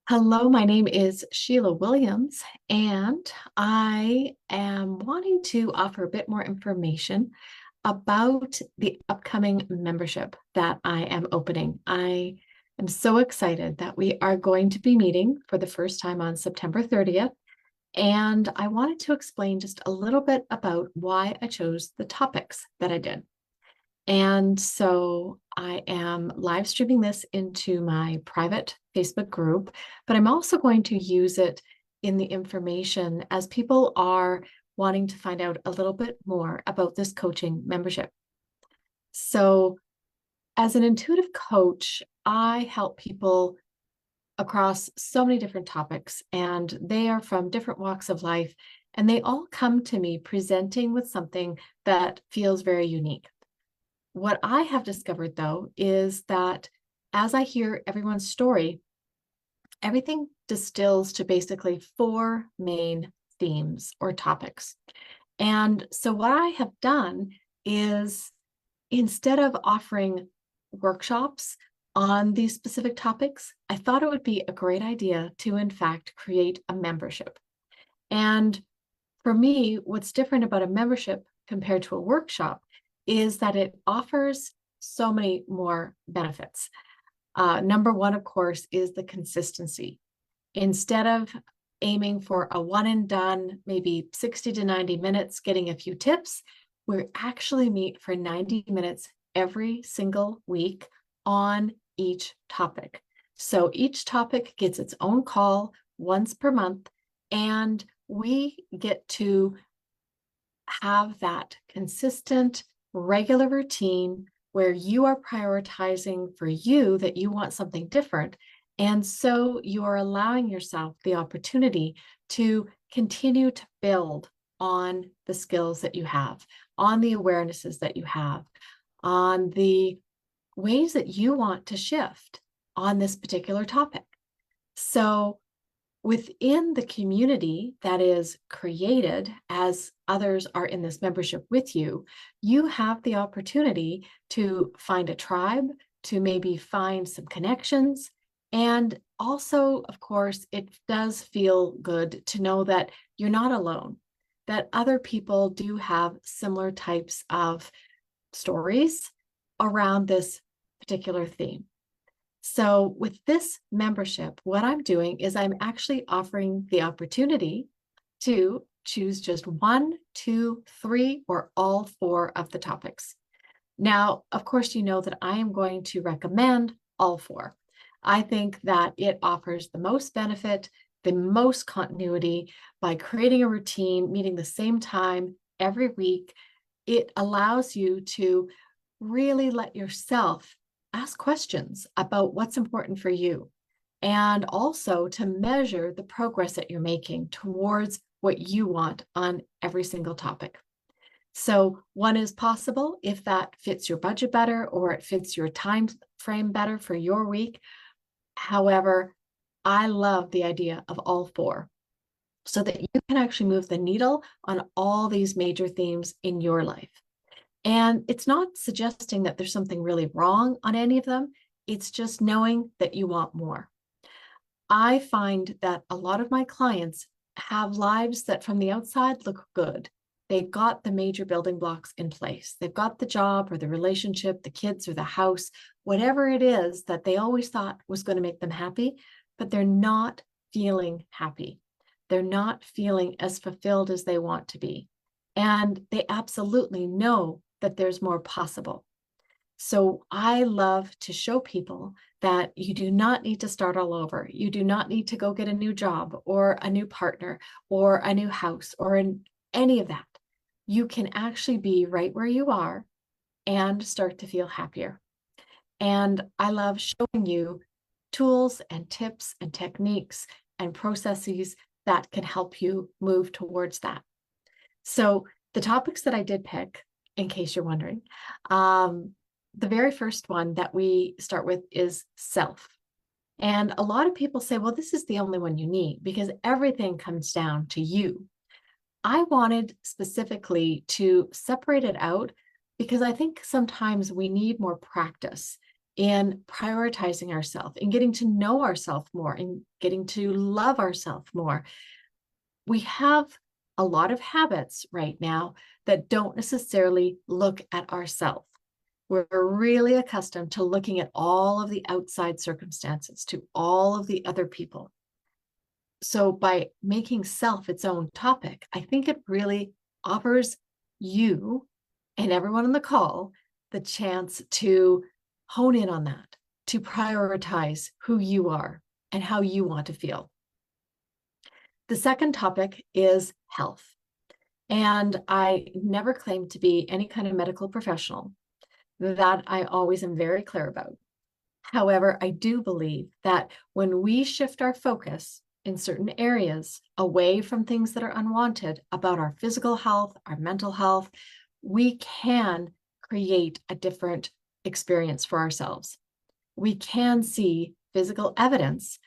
Hello, my name is Sheila Williams, and I am wanting to offer a bit more information about the upcoming membership that I am opening. I am so excited that we are going to be meeting for the first time on September 30th, and I wanted to explain just a little bit about why I chose the topics that I did. And so I am live streaming this into my private Facebook group, but I'm also going to use it in the information as people are wanting to find out a little bit more about this coaching membership. So, as an intuitive coach, I help people across so many different topics, and they are from different walks of life, and they all come to me presenting with something that feels very unique. What I have discovered, though, is that as I hear everyone's story, everything distills to basically four main themes or topics. And so, what I have done is instead of offering workshops on these specific topics, I thought it would be a great idea to, in fact, create a membership. And for me, what's different about a membership compared to a workshop is that it offers so many more benefits. Number one, of course, is the consistency. Instead of aiming for a one and done, maybe 60 to 90 minutes, getting a few tips, we actually meet for 90 minutes every single week on each topic. So each topic gets its own call once per month, and we get to have that consistent, regular routine where you are prioritizing for you that you want something different. And so you are allowing yourself the opportunity to continue to build on the skills that you have, on the awarenesses that you have, on the ways that you want to shift on this particular topic. So within the community that is created as others are in this membership with you, you have the opportunity to find a tribe, to maybe find some connections. And also, of course, it does feel good to know that you're not alone, that other people do have similar types of stories around this particular theme. So, with this membership, what I'm doing is I'm actually offering the opportunity to choose just one, two, three, or all four of the topics. Now, of course, you know that I am going to recommend all four. I think that it offers the most benefit, the most continuity by creating a routine, meeting the same time every week. It allows you to really let yourself ask questions about what's important for you and also to measure the progress that you're making towards what you want on every single topic. So one is possible if that fits your budget better or it fits your time frame better for your week. However, I love the idea of all four so that you can actually move the needle on all these major themes in your life. And it's not suggesting that there's something really wrong on any of them. It's just knowing that you want more. I find that a lot of my clients have lives that from the outside look good. They've got the major building blocks in place. They've got the job or the relationship, the kids or the house, whatever it is that they always thought was going to make them happy, but they're not feeling happy. They're not feeling as fulfilled as they want to be. And they absolutely know that there's more possible. So I love to show people that you do not need to start all over. You do not need to go get a new job or a new partner or a new house or any of that. You can actually be right where you are and start to feel happier. And I love showing you tools and tips and techniques and processes that can help you move towards that. So the topics that I did pick, in case you're wondering, the very first one that we start with is self. And a lot of people say, well, this is the only one you need because everything comes down to you. I wanted specifically to separate it out because I think sometimes we need more practice in prioritizing ourselves, in getting to know ourselves more, in getting to love ourselves more. We have a lot of habits right now that don't necessarily look at ourselves. We're really accustomed to looking at all of the outside circumstances, to all of the other people. So by making self its own topic, I think it really offers you and everyone on the call the chance to hone in on that, to prioritize who you are and how you want to feel. The second topic is health. And I never claim to be any kind of medical professional. That I always am very clear about. However, I do believe that when we shift our focus in certain areas away from things that are unwanted about our physical health, our mental health, we can create a different experience for ourselves. We can see physical evidence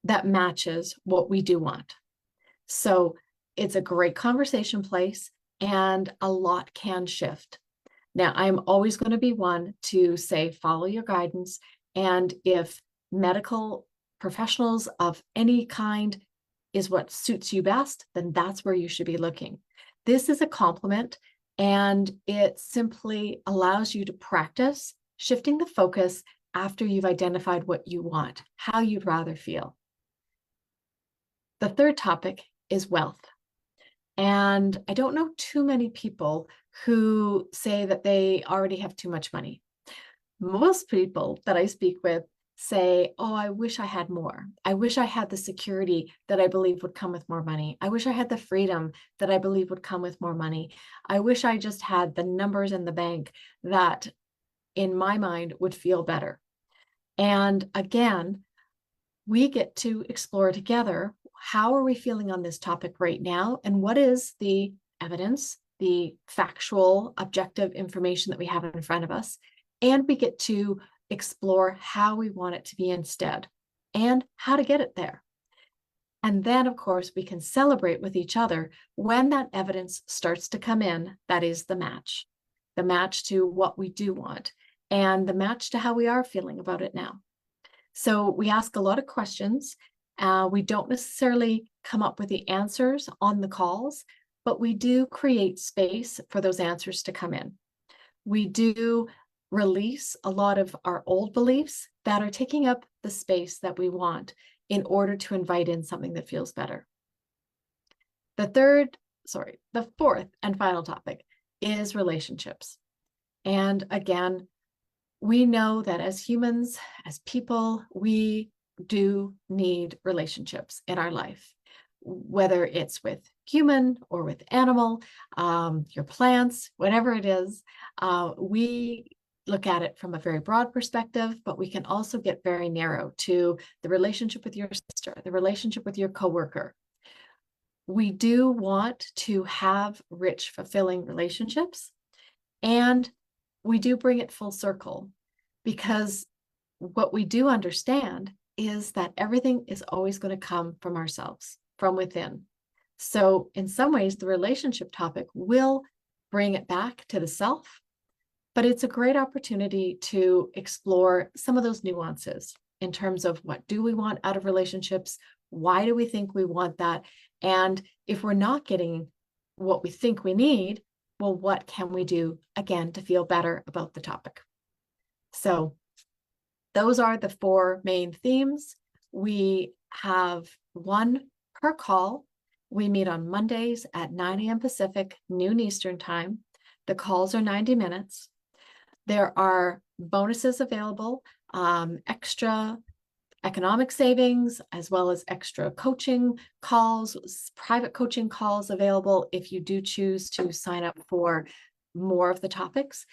that matches what we do want. So it's a great conversation place, and a lot can shift. Now, I'm always going to be one to say, follow your guidance. And if medical professionals of any kind is what suits you best, then that's where you should be looking. This is a complement, and it simply allows you to practice shifting the focus after you've identified what you want, how you'd rather feel. The third topic is wealth. And I don't know too many people who say that they already have too much money. Most people that I speak with say, oh, I wish I had more. I wish I had the security that I believe would come with more money. I wish I had the freedom that I believe would come with more money. I wish I just had the numbers in the bank that, in my mind, would feel better. And again, we get to explore together, how are we feeling on this topic right now? And what is the evidence, the factual, objective information that we have in front of us? And we get to explore how we want it to be instead and how to get it there. And then, of course, we can celebrate with each other when that evidence starts to come in. That is the match to what we do want, and the match to how we are feeling about it now. So we ask a lot of questions. We don't necessarily come up with the answers on the calls, but we do create space for those answers to come in. We do release a lot of our old beliefs that are taking up the space that we want in order to invite in something that feels better. The fourth and final topic is relationships. And again, we know that as humans, as people, we do need relationships in our life, whether it's with human or with animal, your plants, whatever it is. We look at it from a very broad perspective, but we can also get very narrow to the relationship with your sister, the relationship with your coworker. We do want to have rich, fulfilling relationships, and we do bring it full circle, because what we do understand is that everything is always going to come from ourselves, from within. So in some ways, the relationship topic will bring it back to the self, but it's a great opportunity to explore some of those nuances in terms of what do we want out of relationships? Why do we think we want that? And if we're not getting what we think we need, well, what can we do again to feel better about the topic? So those are the four main themes. We have one per call. We meet on Mondays at 9 a.m. Pacific, noon Eastern time. The calls are 90 minutes. There are bonuses available, extra economic savings, as well as extra coaching calls, private coaching calls available if you do choose to sign up for more of the topics.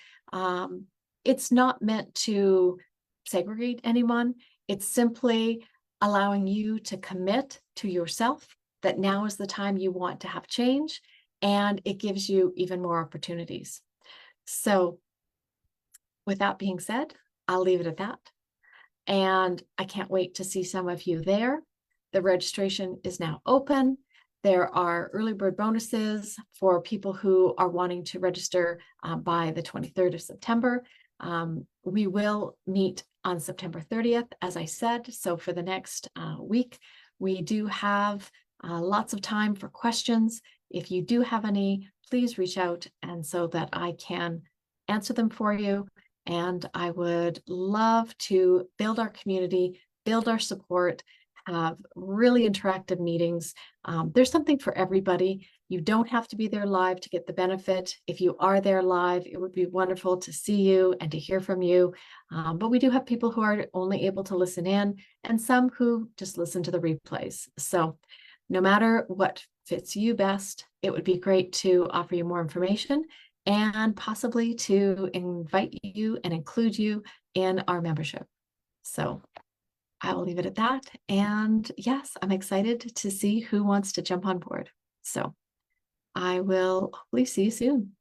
It's not meant to segregate anyone. It's simply allowing you to commit to yourself that now is the time you want to have change, and it gives you even more opportunities. So with that being said, I'll leave it at that. And I can't wait to see some of you there. The registration is now open. There are early bird bonuses for people who are wanting to register by the 23rd of September. we will meet on September 30th, as I said. So for the next week, we do have lots of time for questions. If you do have any, please reach out and so that I can answer them for you. And I would love to build our community, build our support, have really interactive meetings. There's something for everybody. You don't have to be there live to get the benefit. If you are there live, it would be wonderful to see you and to hear from you. But we do have people who are only able to listen in and some who just listen to the replays. So no matter what fits you best, it would be great to offer you more information and possibly to invite you and include you in our membership. So I will leave it at that. And yes, I'm excited to see who wants to jump on board. So I will hopefully see you soon.